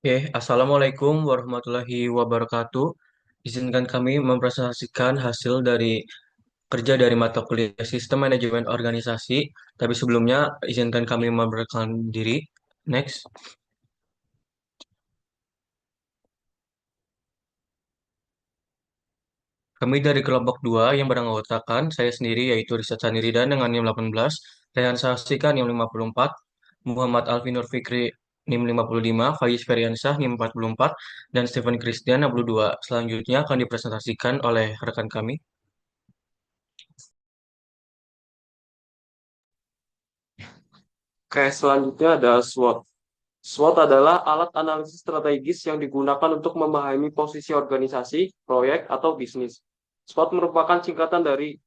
Assalamualaikum warahmatullahi wabarakatuh. Izinkan kami mempresentasikan hasil dari kerja dari mata kuliah Sistem Manajemen Organisasi. Tapi sebelumnya, izinkan kami memperkenalkan diri. Next. Kami dari kelompok 2 yang beranggotakan saya sendiri yaitu Rizal Saniridan dengan NIM 18, Rehan Sahastika NIM 54, Muhammad Alvinur Fikri NIM 55, Faiz Feriansyah NIM 44, dan Stephen Christian 62. Selanjutnya akan dipresentasikan oleh rekan kami. Oke, selanjutnya ada SWOT. SWOT adalah alat analisis strategis yang digunakan untuk memahami posisi organisasi, proyek, atau bisnis. SWOT merupakan singkatan dari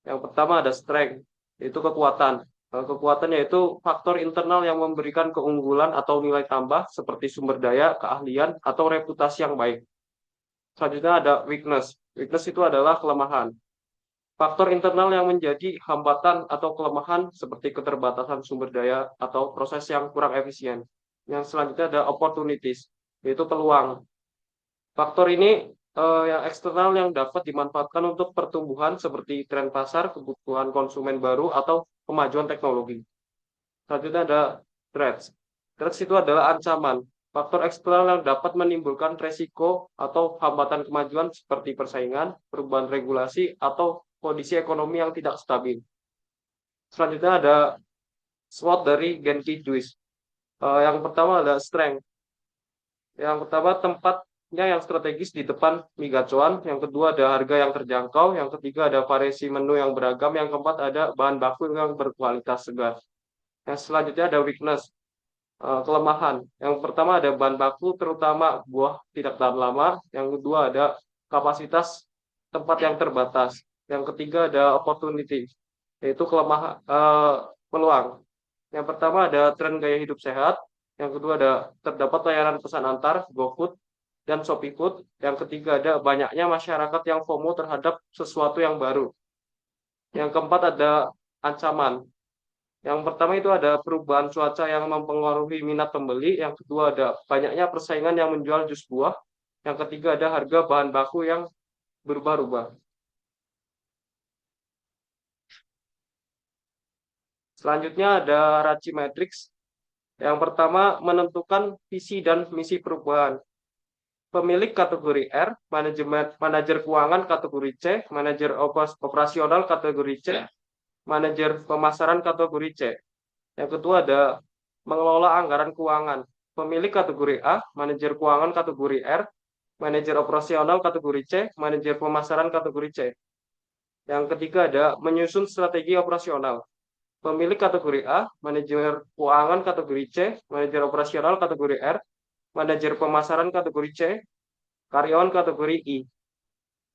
yang pertama ada strength, yaitu kekuatan. Kekuatan yaitu faktor internal yang memberikan keunggulan atau nilai tambah seperti sumber daya, keahlian, atau reputasi yang baik. Selanjutnya ada weakness. Weakness itu adalah kelemahan. Faktor internal yang menjadi hambatan atau kelemahan seperti keterbatasan sumber daya atau proses yang kurang efisien. Yang selanjutnya ada opportunities, yaitu peluang. Faktor ini yang eksternal yang dapat dimanfaatkan untuk pertumbuhan seperti tren pasar, kebutuhan konsumen baru, atau kemajuan teknologi. Selanjutnya ada threats. Threats itu adalah ancaman. Faktor eksternal yang dapat menimbulkan resiko atau hambatan kemajuan seperti persaingan, perubahan regulasi, atau kondisi ekonomi yang tidak stabil. Selanjutnya ada SWOT dari Genki Juice. Yang pertama ada strength. Yang pertama tempatnya yang strategis di depan mie gacoan. Yang kedua ada harga yang terjangkau. Yang ketiga ada variasi menu yang beragam. Yang keempat ada bahan baku yang berkualitas segar. Yang selanjutnya ada weakness, kelemahan. Yang pertama ada bahan baku terutama buah tidak tahan lama. Yang kedua ada kapasitas tempat yang terbatas. Yang ketiga ada opportunity, yaitu kelemahan, peluang. Yang pertama ada tren gaya hidup sehat. Yang kedua ada terdapat layanan pesan antar, GoFood dan ShopeeFood. Yang ketiga ada banyaknya masyarakat yang FOMO terhadap sesuatu yang baru. Yang keempat ada ancaman. Yang pertama itu ada perubahan cuaca yang mempengaruhi minat pembeli. Yang kedua ada banyaknya persaingan yang menjual jus buah. Yang ketiga ada harga bahan baku yang berubah-ubah. Selanjutnya ada Raci Matrix. Yang pertama menentukan visi dan misi perubahan. Pemilik kategori R, manajer keuangan kategori C, manajer operasional kategori C, manajer pemasaran kategori C. Yang kedua ada mengelola anggaran keuangan. Pemilik kategori A, manajer keuangan kategori R, manajer operasional kategori C, manajer pemasaran kategori C. Yang ketiga ada menyusun strategi operasional. Pemilik kategori A, manajer keuangan kategori C, manajer operasional kategori R, manajer pemasaran kategori C, karyawan kategori I.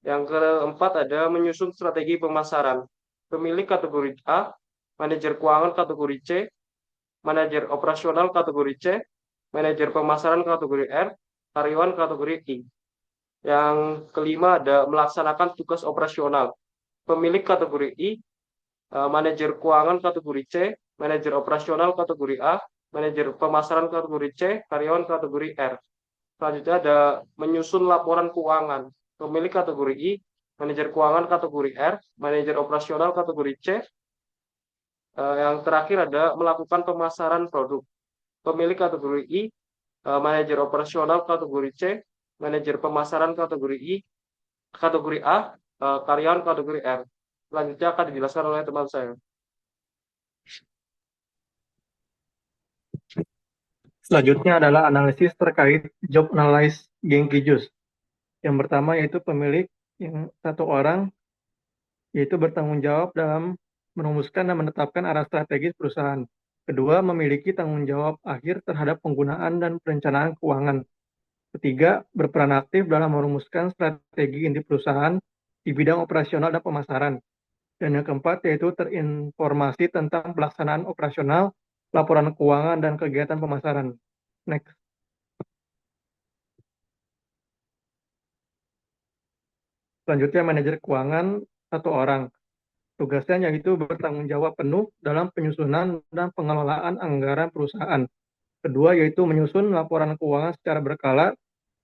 Yang keempat ada menyusun strategi pemasaran. Pemilik kategori A, manajer keuangan kategori C, manajer operasional kategori C, manajer pemasaran kategori R, karyawan kategori I. Yang kelima ada melaksanakan tugas operasional. Pemilik kategori I, manajer keuangan kategori C, manajer operasional kategori A, manajer pemasaran kategori C, karyawan kategori R. Selanjutnya ada menyusun laporan keuangan. Pemilik kategori I, manajer keuangan kategori R, manajer operasional kategori C. Yang terakhir ada melakukan pemasaran produk. Pemilik kategori I, manajer operasional kategori C, manajer pemasaran kategori I, kategori A, karyawan kategori R. Selanjutnya akan dijelaskan oleh teman saya. Selanjutnya adalah analisis terkait job analysis Genki Juice. Yang pertama yaitu pemilik yang satu orang, yaitu bertanggung jawab dalam merumuskan dan menetapkan arah strategis perusahaan. Kedua, memiliki tanggung jawab akhir terhadap penggunaan dan perencanaan keuangan. Ketiga, berperan aktif dalam merumuskan strategi inti perusahaan di bidang operasional dan pemasaran. Dan yang keempat yaitu terinformasi tentang pelaksanaan operasional, laporan keuangan, dan kegiatan pemasaran. Next. Selanjutnya, manajer keuangan satu orang. Tugasnya yaitu bertanggung jawab penuh dalam penyusunan dan pengelolaan anggaran perusahaan. Kedua, yaitu menyusun laporan keuangan secara berkala.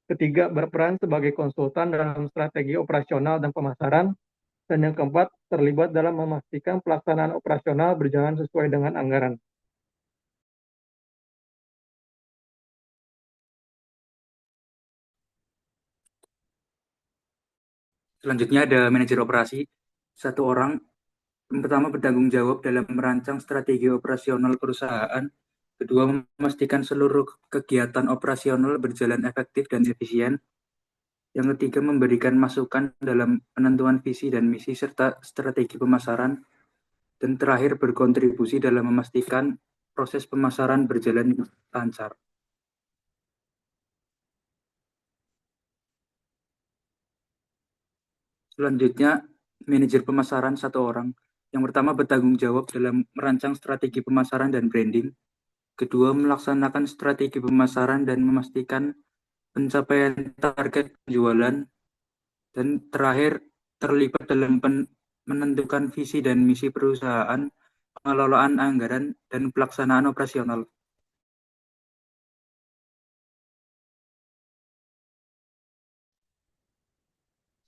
Ketiga, berperan sebagai konsultan dalam strategi operasional dan pemasaran. Dan yang keempat, terlibat dalam memastikan pelaksanaan operasional berjalan sesuai dengan anggaran. Selanjutnya ada manajer operasi, satu orang. Yang pertama, bertanggung jawab dalam merancang strategi operasional perusahaan. Kedua, memastikan seluruh kegiatan operasional berjalan efektif dan efisien. Yang ketiga, memberikan masukan dalam penentuan visi dan misi serta strategi pemasaran. Dan terakhir, berkontribusi dalam memastikan proses pemasaran berjalan lancar. Selanjutnya, manajer pemasaran, satu orang. Yang pertama, bertanggung jawab dalam merancang strategi pemasaran dan branding. Kedua, melaksanakan strategi pemasaran dan memastikan pencapaian target penjualan. Dan terakhir, terlibat dalam menentukan visi dan misi perusahaan, pengelolaan anggaran, dan pelaksanaan operasional.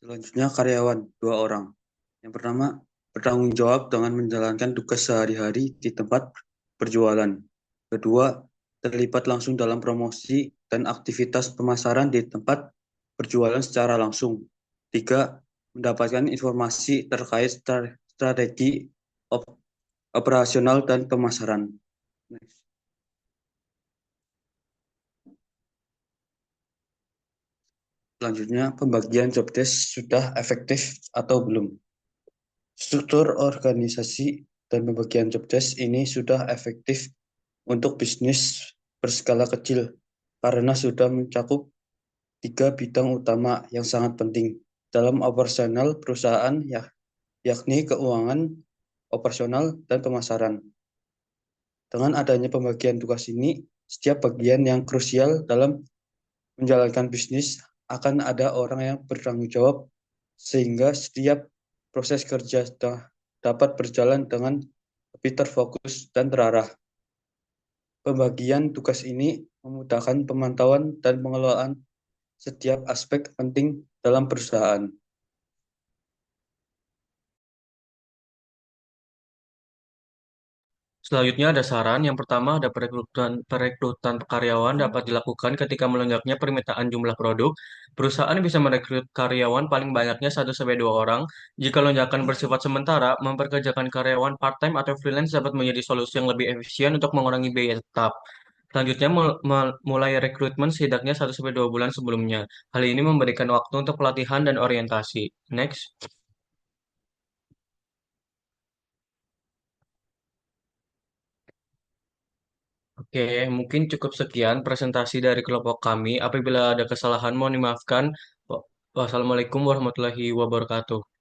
Selanjutnya karyawan, 2 orang. Yang pertama, bertanggung jawab dengan menjalankan tugas sehari-hari di tempat berjualan. Kedua, terlibat langsung dalam promosi dan aktivitas pemasaran di tempat berjualan secara langsung. Tiga, mendapatkan informasi terkait strategi operasional dan pemasaran. Next. Selanjutnya, pembagian job desk sudah efektif atau belum? Struktur organisasi dan pembagian job desk ini sudah efektif untuk bisnis berskala kecil karena sudah mencakup 3 bidang utama yang sangat penting dalam operasional perusahaan, yakni keuangan, operasional, dan pemasaran. Dengan adanya pembagian tugas ini, setiap bagian yang krusial dalam menjalankan bisnis akan ada orang yang bertanggung jawab sehingga setiap proses kerja dapat berjalan dengan lebih terfokus dan terarah. Pembagian tugas ini memudahkan pemantauan dan pengelolaan setiap aspek penting dalam perusahaan. Selanjutnya ada saran. Yang pertama ada perekrutan karyawan dapat dilakukan ketika melonjaknya permintaan jumlah produk. Perusahaan bisa merekrut karyawan paling banyaknya 1 sampai 2 orang. Jika lonjakan bersifat sementara, memperkerjakan karyawan part-time atau freelance dapat menjadi solusi yang lebih efisien untuk mengurangi biaya tetap. Selanjutnya, mulai rekrutmen setidaknya 1 sampai 2 bulan sebelumnya. Hal ini memberikan waktu untuk pelatihan dan orientasi. Next. Oke, mungkin cukup sekian presentasi dari kelompok kami. Apabila ada kesalahan, mohon dimaafkan. Wassalamualaikum warahmatullahi wabarakatuh.